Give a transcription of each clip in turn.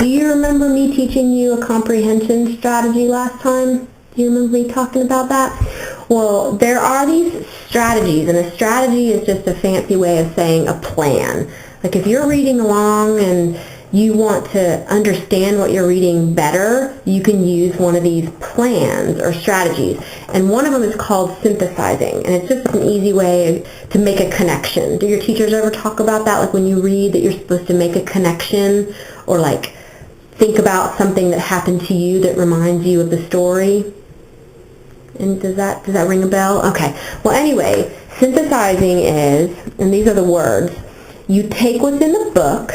Do you remember me teaching you a comprehension strategy last time? Do you remember me talking about that? Well, there are these strategies, and a strategy is just a fancy way of saying a plan. Like if you're reading along and you want to understand what you're reading better, you can use one of these plans or strategies. And one of them is called synthesizing, and it's just an easy way to make a connection. Do your teachers ever talk about that? Like when you read that you're supposed to make a connection, or like think about something that happened to you that reminds you of the story? And does that ring a bell? Okay. Well, anyway, synthesizing is, and these are the words, you take what's in the book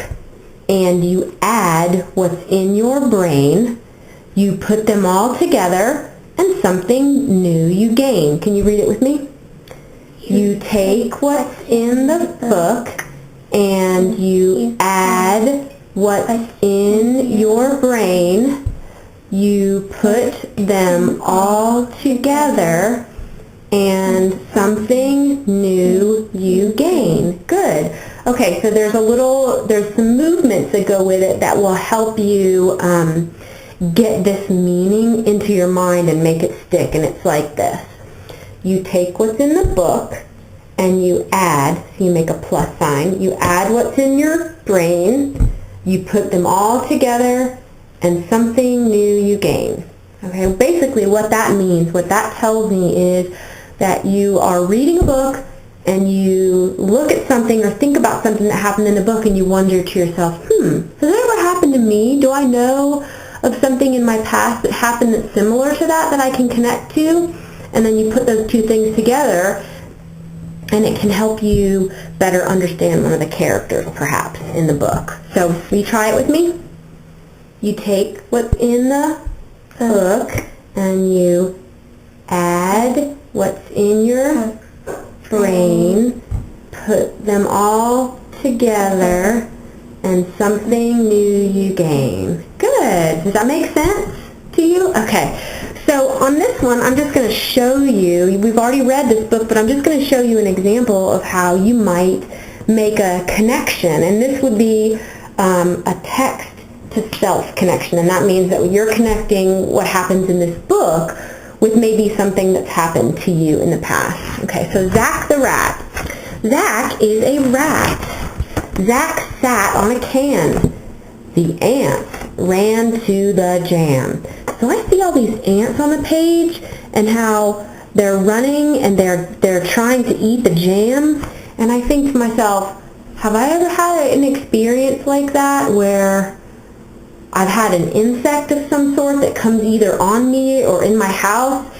and you add what's in your brain, you put them all together, and something new you gain. Can you read it with me? You take what's in the book and you add what's in your brain, you put them all together, and something new you gain. Good. Okay, so there's some movements that go with it that will help you get this meaning into your mind and make it stick, and it's like this. You take what's in the book and you add, so you make a plus sign, you add what's in your brain, you put them all together, and something new you gain. Okay, basically what that means, what that tells me is that you are reading a book and you look at something or think about something that happened in the book and you wonder to yourself, has that ever happened to me? Do I know of something in my past that happened that's similar to that I can connect to? And then you put those two things together and it can help you better understand one of the characters perhaps in the book. So will you try it with me? You take what's in the book and you add what's in your brain, put them all together, and something new you gain. Good. Does that make sense to you? Okay. So on this one, I'm just going to show you, we've already read this book, but I'm just going to show you an example of how you might make a connection. And this would be a text to self connection, and that means that you're connecting what happens in this book with maybe something that's happened to you in the past. Okay, so Zach the rat. Zach is a rat. Zach sat on a can. The ants ran to the jam. So I see all these ants on the page and how they're running and they're trying to eat the jam, and I think to myself, have I ever had an experience like that where I've had an insect of some sort that comes either on me or in my house?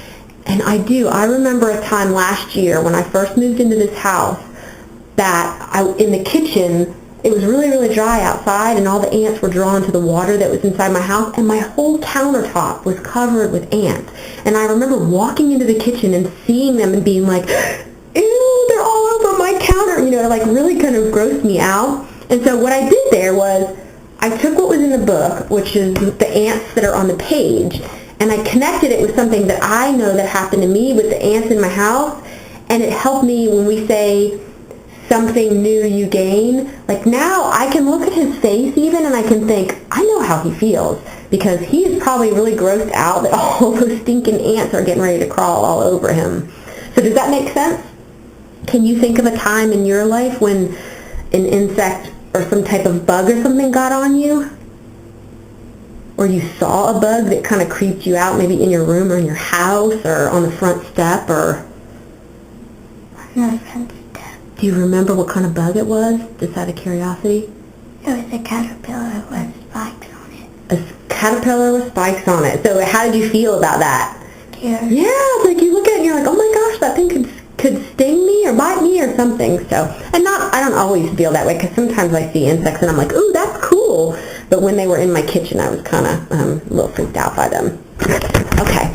And I do. I remember a time last year when I first moved into this house that in the kitchen, it was really, really dry outside and all the ants were drawn to the water that was inside my house, and my whole countertop was covered with ants. And I remember walking into the kitchen and seeing them and being like, ew, they're all over my counter. You know, it like really kind of grossed me out. And so what I did there was I took what was in the book, which is the ants that are on the page, and I connected it with something that I know that happened to me with the ants in my house, and it helped me when we say something new you gain. Like now I can look at his face even and I can think, I know how he feels, because he is probably really grossed out that all those stinking ants are getting ready to crawl all over him. So does that make sense? Can you think of a time in your life when an insect or some type of bug or something got on you? Or you saw a bug that kind of creeped you out, maybe in your room or in your house or on the front step or... On the front step. Do you remember what kind of bug it was, just out of curiosity? It was a caterpillar with spikes on it. A caterpillar with spikes on it. So how did you feel about that? Scared. Yeah, it's like you look at it and you're like, oh my gosh, that thing could sting me or bite me or something. So, and I don't always feel that way, because sometimes I see insects and I'm like, ooh, that's cool. But when they were in my kitchen, I was kind of a little freaked out by them. Okay.